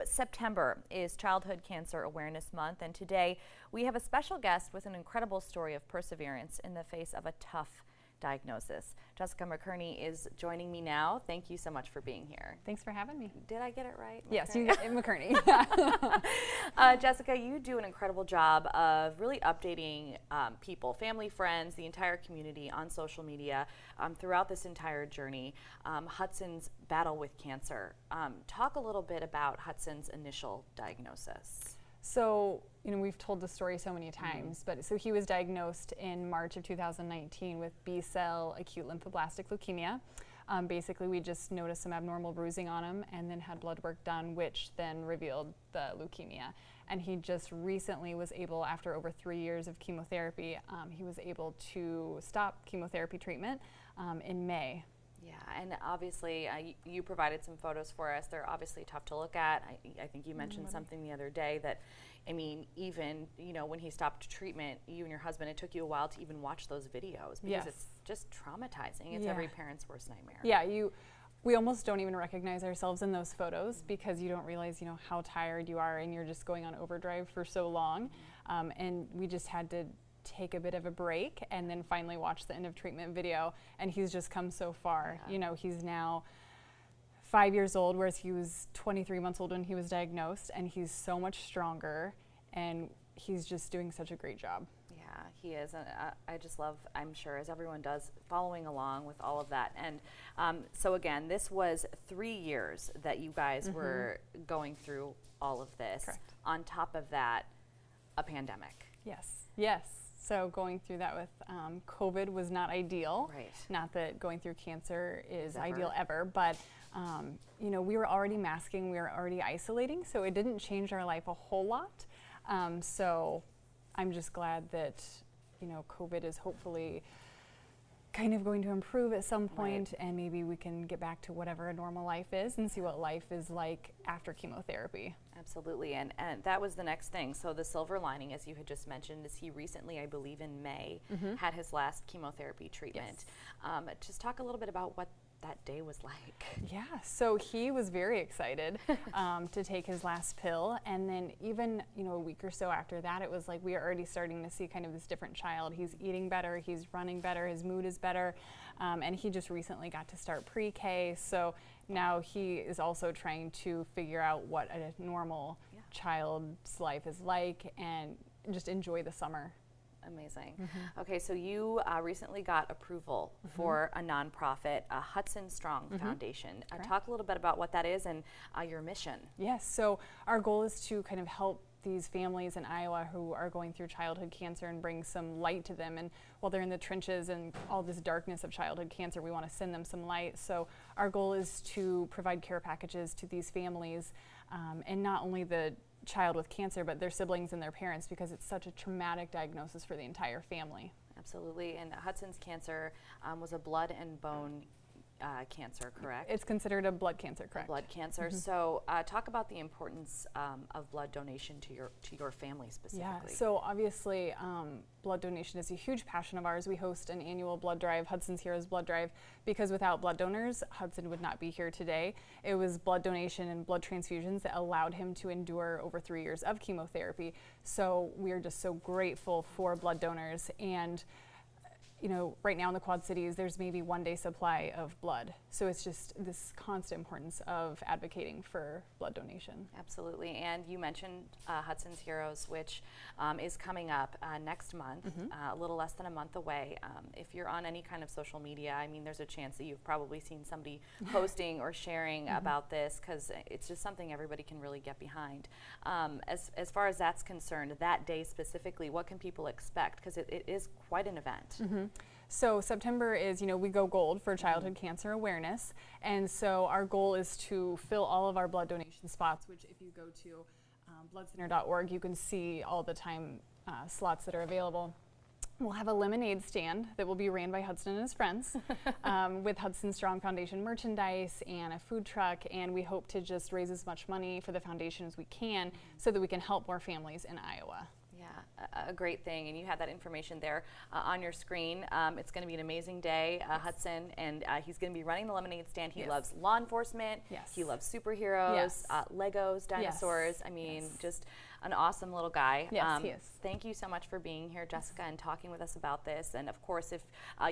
September is Childhood Cancer Awareness Month, and today we have a special guest with an incredible story of perseverance in the face of a tough diagnosis. Jessica McKearney is joining me now. Thank you so much for being here. Thanks for having me. Did I get it right? McKearney? Yes, you got it, McKearney. Jessica, you do an incredible job of really updating people, family, friends, the entire community on social media throughout this entire journey. Hudson's battle with cancer. Talk a little bit about Hudson's initial diagnosis. So, we've told the story so many times, but so he was diagnosed in March of 2019 with B-Cell Acute Lymphoblastic Leukemia. Basically, we just noticed some abnormal bruising on him and then had blood work done, which then revealed the leukemia. And he just recently was able, after over 3 years of chemotherapy, he was able to stop chemotherapy treatment in May. Yeah, and obviously you provided some photos for us. They're obviously tough to look at. I think you mentioned something the other day that, even, when he stopped treatment, you and your husband, it took you a while to even watch those videos because it's just traumatizing. It's every parent's worst nightmare. Yeah, we almost don't even recognize ourselves in those photos because you don't realize, how tired you are and you're just going on overdrive for so long. And we just had to take a bit of a break and then finally watch the end of treatment video, and he's just come so far. Yeah. He's now 5 years old, whereas he was 23 months old when he was diagnosed, and he's so much stronger and he's just doing such a great job. Yeah, he is, and I just love, I'm sure as everyone does, following along with all of that. And so again, this was 3 years that you guys were going through all of this. Correct. On top of that, a pandemic. Yes. So going through that with COVID was not ideal. Right. Not that going through cancer is ideal ever, but we were already masking, we were already isolating, so it didn't change our life a whole lot. So I'm just glad that COVID is hopefully kind of going to improve at some point, and maybe we can get back to whatever a normal life is and see what life is like after chemotherapy. Absolutely, and that was the next thing. So the silver lining, as you had just mentioned, is he recently, I believe in May, had his last chemotherapy treatment. Yes. Just talk a little bit about what that day was like. Yeah, so he was very excited to take his last pill, and then even a week or so after that, it was like we are already starting to see kind of this different child. He's eating better, he's running better, his mood is better, and he just recently got to start pre-K, so now he is also trying to figure out what a normal child's life is like and just enjoy the summer. Amazing. Okay, so you recently got approval for a nonprofit, Hudson Strong Foundation. Talk a little bit about what that is and your mission. Yes, so our goal is to kind of help these families in Iowa who are going through childhood cancer and bring some light to them. And while they're in the trenches and all this darkness of childhood cancer, we want to send them some light. So our goal is to provide care packages to these families, and not only the child with cancer, but their siblings and their parents, because it's such a traumatic diagnosis for the entire family. Absolutely, and Hudson's cancer was a blood and bone cancer, correct? It's considered a blood cancer, correct? Blood cancer. So talk about the importance of blood donation to your family specifically. Yeah, so obviously blood donation is a huge passion of ours. We host an annual blood drive, Hudson's Heroes Blood Drive, because without blood donors, Hudson would not be here today. It was blood donation and blood transfusions that allowed him to endure over 3 years of chemotherapy. So we are just so grateful for blood donors. And right now in the Quad Cities, there's maybe 1 day supply of blood. So it's just this constant importance of advocating for blood donation. Absolutely, and you mentioned Hudson's Heroes, which is coming up next month, a little less than a month away. If you're on any kind of social media, there's a chance that you've probably seen somebody posting or sharing about this, because it's just something everybody can really get behind. As far as that's concerned, that day specifically, what can people expect? Because it is quite an event. So September is, we go gold for childhood cancer awareness, and so our goal is to fill all of our blood donation spots, which if you go to bloodcenter.org, you can see all the time slots that are available. We'll have a lemonade stand that will be ran by Hudson and his friends with Hudson Strong Foundation merchandise and a food truck, and we hope to just raise as much money for the foundation as we can so that we can help more families in Iowa. Yeah, a great thing, and you have that information there on your screen. It's going to be an amazing day, Hudson, and he's going to be running the lemonade stand. He loves law enforcement. He loves superheroes, Legos, dinosaurs. I mean, just an awesome little guy. Yes, he is. Thank you so much for being here, Jessica, and talking with us about this. And of course, if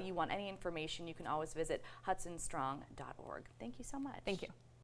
you want any information, you can always visit hudsonstrong.org. Thank you so much. Thank you.